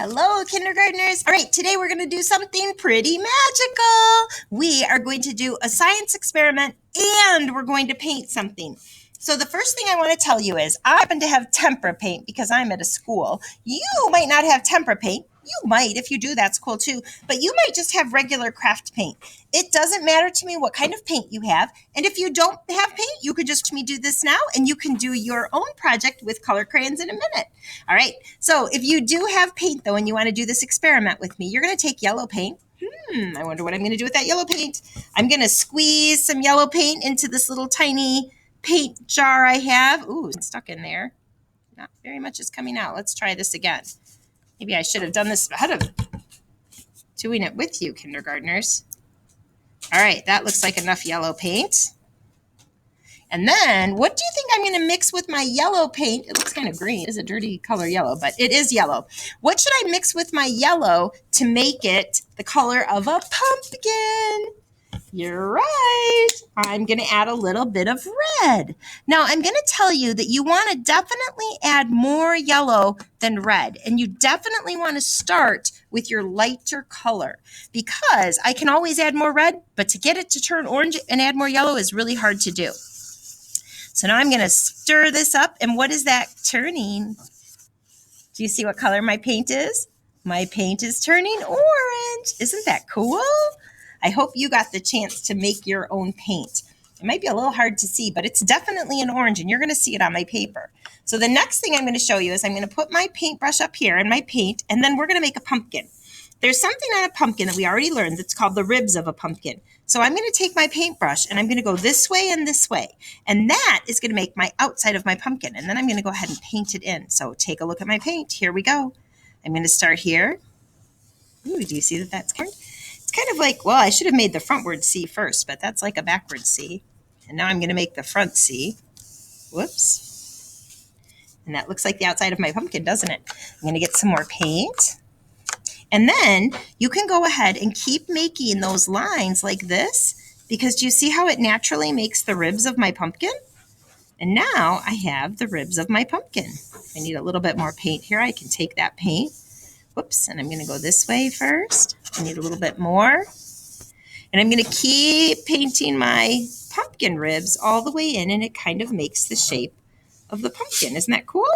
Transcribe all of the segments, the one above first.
Hello, kindergartners. All right, today we're going to do something pretty magical. We are going to do a science experiment and we're going to paint something. So the first thing I want to tell you is I happen to have tempera paint because I'm at a school. You might not have tempera paint. You might. If you do, that's cool too. But you might just have regular craft paint. It doesn't matter to me what kind of paint you have. And if you don't have paint, you could just me do this now and you can do your own project with color crayons in a minute. All right. So if you do have paint though and you want to do this experiment with me, you're going to take yellow paint. I wonder what I'm going to do with that yellow paint. I'm going to squeeze some yellow paint into this little tiny paint jar I have. Ooh, it's stuck in there. Not very much is coming out. Let's try this again. Maybe I should have done this ahead of doing it with you, kindergartners. All right, that looks like enough yellow paint. And then what do you think I'm going to mix with my yellow paint? It looks kind of green. It's a dirty color yellow, but it is yellow. What should I mix with my yellow to make it the color of a pumpkin? You're right. I'm going to add a little bit of red. Now, I'm going to tell you that you want to definitely add more yellow than red. And you definitely want to start with your lighter color because I can always add more red, but to get it to turn orange and add more yellow is really hard to do. So now I'm going to stir this up. And what is that turning? Do you see what color my paint is? My paint is turning orange. Isn't that cool? I hope you got the chance to make your own paint. It might be a little hard to see, but it's definitely an orange, and you're going to see it on my paper. So the next thing I'm going to show you is I'm going to put my paintbrush up here in my paint, and then we're going to make a pumpkin. There's something on a pumpkin that we already learned that's called the ribs of a pumpkin. So I'm going to take my paintbrush, and I'm going to go this way and this way. And that is going to make my outside of my pumpkin. And then I'm going to go ahead and paint it in. So take a look at my paint. Here we go. I'm going to start here. Ooh, do you see that that's colored? It's kind of like, well, I should have made the frontward C first, but that's like a backward C. And now I'm going to make the front C. Whoops. And that looks like the outside of my pumpkin, doesn't it? I'm going to get some more paint. And then you can go ahead and keep making those lines like this because do you see how it naturally makes the ribs of my pumpkin? And now I have the ribs of my pumpkin. I need a little bit more paint here. I can take that paint. Whoops, and I'm going to go this way first. I need a little bit more. And I'm going to keep painting my pumpkin ribs all the way in, and it kind of makes the shape of the pumpkin. Isn't that cool?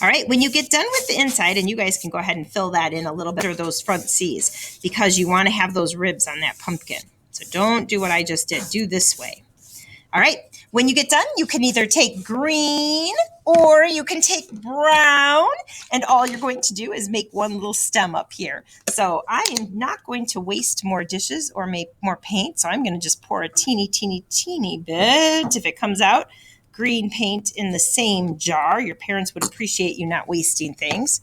All right, when you get done with the inside, and you guys can go ahead and fill that in a little bit, or those front C's, because you want to have those ribs on that pumpkin. So don't do what I just did. Do this way. All right, when you get done, you can either take green or you can take brown, and all you're going to do is make one little stem up here. So I am not going to waste more dishes or make more paint, so I'm going to just pour a teeny, teeny, teeny bit, if it comes out, green paint in the same jar. Your parents would appreciate you not wasting things.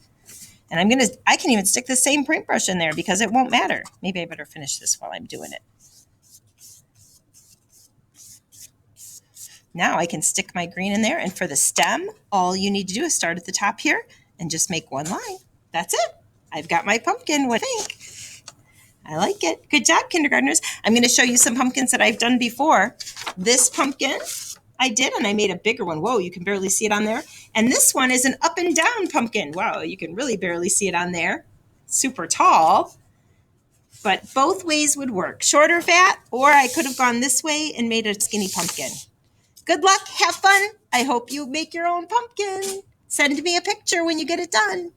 And I can even stick the same paintbrush in there because it won't matter. Maybe I better finish this while I'm doing it. Now I can stick my green in there, and for the stem, all you need to do is start at the top here and just make one line. That's it. I've got my pumpkin. What do you think? I like it. Good job, kindergartners. I'm going to show you some pumpkins that I've done before. This pumpkin I did, and I made a bigger one. Whoa, you can barely see it on there. And this one is an up and down pumpkin. Wow, you can really barely see it on there. Super tall. But both ways would work. Short or fat, or I could have gone this way and made a skinny pumpkin. Good luck. Have fun. I hope you make your own pumpkin. Send me a picture when you get it done.